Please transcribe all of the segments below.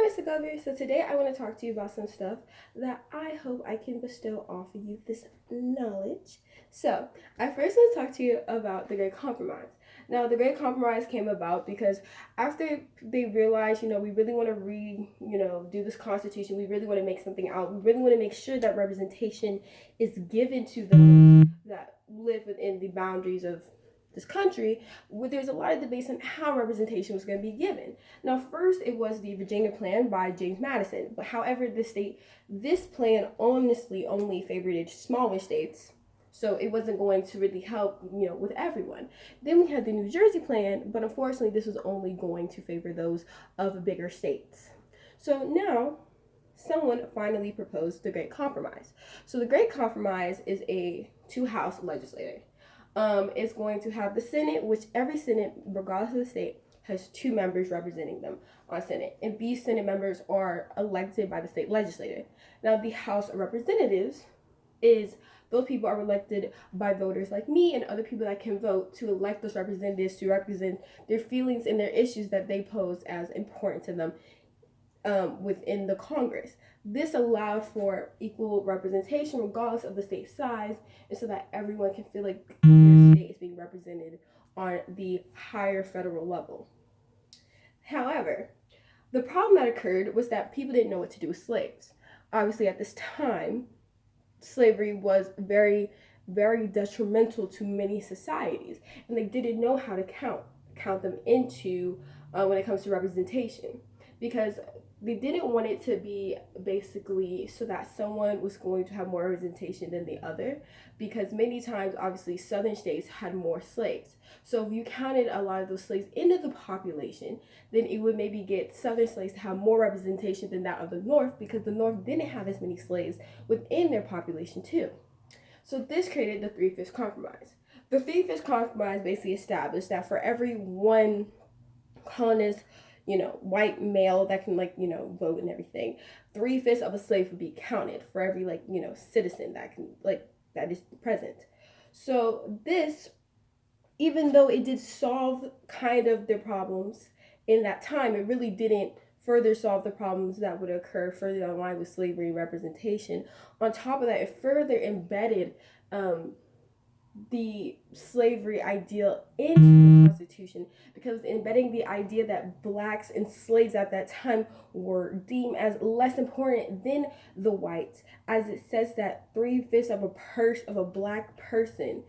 Hi, Mr. Glover. So today I want to talk to you about some stuff that I hope I can bestow off of you this knowledge. So I first want to talk to you about the Great Compromise. Now, the Great Compromise came about because after they realized, we really want to do this Constitution. We really want to make something out. We really want to make sure that representation is given to those that live within the boundaries of this country. There's a lot of debates on how representation was going to be given. Now, first it was the Virginia Plan by James Madison, but however, this plan honestly only favored smaller states, so it wasn't going to really help, with everyone. Then we had the New Jersey Plan, but unfortunately, this was only going to favor those of bigger states. So now, someone finally proposed the Great Compromise. So the Great Compromise is a two-house legislature. It's going to have the Senate, which every Senate, regardless of the state, has two members representing them on Senate. And these Senate members are elected by the state legislature. Now, the House of Representatives is those people are elected by voters like me and other people that can vote to elect those representatives to represent their feelings and their issues that they pose as important to them within the Congress. This allowed for equal representation regardless of the state size, and so that everyone can feel like their state is being represented on the higher federal level. However, the problem that occurred was that people didn't know what to do with slaves. Obviously, at this time, slavery was very, very detrimental to many societies, and they didn't know how to count them into when it comes to representation, because they didn't want it to be basically so that someone was going to have more representation than the other, because many times obviously southern states had more slaves. So if you counted a lot of those slaves into the population, then it would maybe get southern slaves to have more representation than that of the north, because the north didn't have as many slaves within their population too. So this created the Three-Fifths Compromise. The Three-Fifths Compromise basically established that for every one colonist, white male that can vote and everything, 3/5 of a slave would be counted for every citizen that can that is present. So this, even though it did solve kind of their problems in that time, it really didn't further solve the problems that would occur further down the line with slavery and representation. On top of that, it further embedded the slavery ideal into the Constitution, because embedding the idea that blacks and slaves at that time were deemed as less important than the whites, as it says that 3/5 of a black person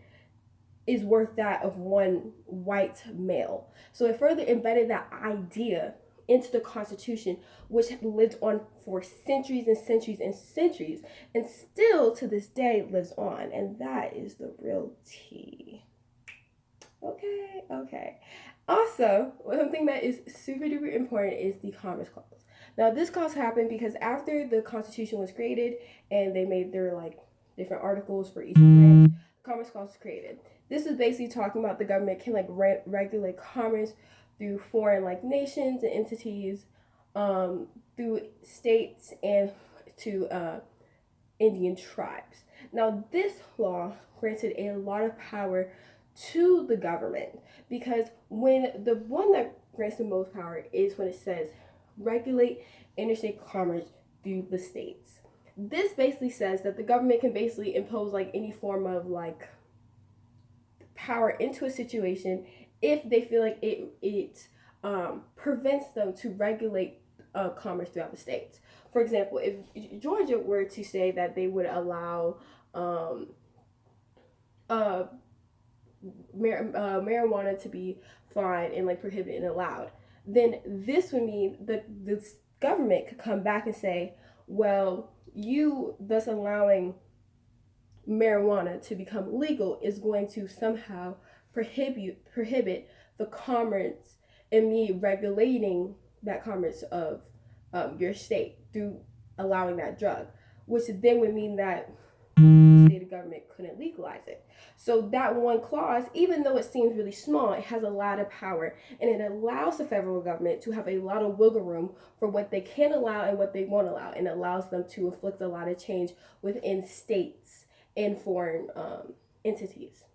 is worth that of one white male. So it further embedded that idea into the Constitution, which lived on for centuries and centuries and centuries, and still to this day lives on. And that is the real tea. Okay. Also, something that is super duper important is the Commerce Clause. Now, this clause happened because after the Constitution was created and they made their different articles for each branch, the Commerce Clause was created. This is basically talking about the government can regulate commerce through foreign nations and entities, through states, and to Indian tribes. Now, this law granted a lot of power to the government, because when the one that grants the most power is when it says regulate interstate commerce through the states. This basically says that the government can basically impose any form of power into a situation if they feel like it prevents them to regulate commerce throughout the states. For example, if Georgia were to say that they would allow marijuana to be fine and prohibited and allowed, then this would mean that the government could come back and say, well, you thus allowing marijuana to become legal is going to somehow prohibit the commerce and me regulating that commerce of your state through allowing that drug, which then would mean that the state government couldn't legalize it. So that one clause, even though it seems really small, it has a lot of power, and it allows the federal government to have a lot of wiggle room for what they can allow and what they won't allow, and allows them to inflict a lot of change within states and foreign entities.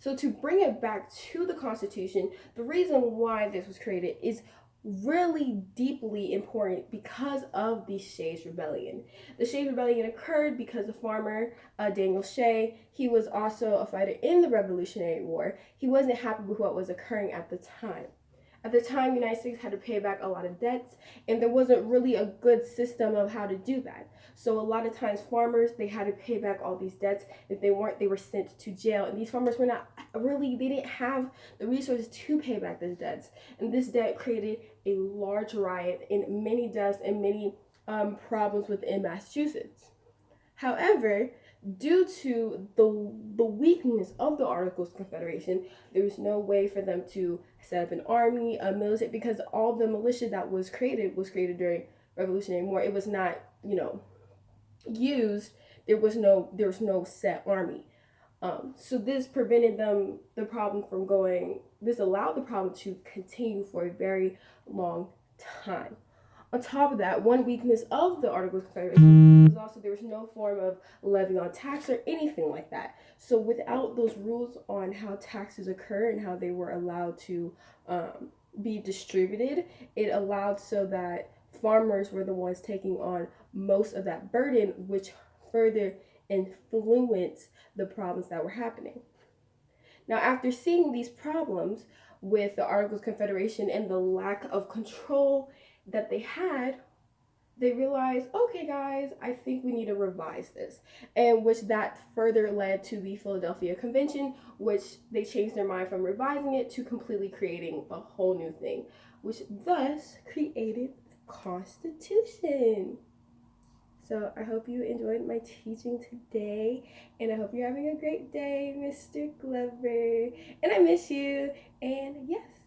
So to bring it back to the Constitution, the reason why this was created is really deeply important because of the Shays Rebellion. The Shays Rebellion occurred because the farmer, Daniel Shay, he was also a fighter in the Revolutionary War. He wasn't happy with what was occurring at the time. At the time, the United States had to pay back a lot of debts, and there wasn't really a good system of how to do that. So a lot of times, farmers, they had to pay back all these debts. If they weren't, they were sent to jail. And these farmers were not really, they didn't have the resources to pay back those debts. And this debt created a large riot and many deaths and many problems within Massachusetts. However, due to the weakness of the Articles of Confederation, there was no way for them to set up an army, a military, because all the militia that was created during Revolutionary War. It was not, used. There was no set army. So this prevented them the problem from going. This allowed the problem to continue for a very long time. On top of that, one weakness of the Articles of Confederation was also there was no form of levy on tax or anything like that. So without those rules on how taxes occur and how they were allowed to be distributed, it allowed so that farmers were the ones taking on most of that burden, which further influenced the problems that were happening. Now, after seeing these problems with the Articles of Confederation and the lack of control that they had, they realized, okay, guys, I think we need to revise this. And which that further led to the Philadelphia Convention, which they changed their mind from revising it to completely creating a whole new thing, which thus created the Constitution. So I hope you enjoyed my teaching today, and I hope you're having a great day, Mr. Glover. And I miss you. And yes,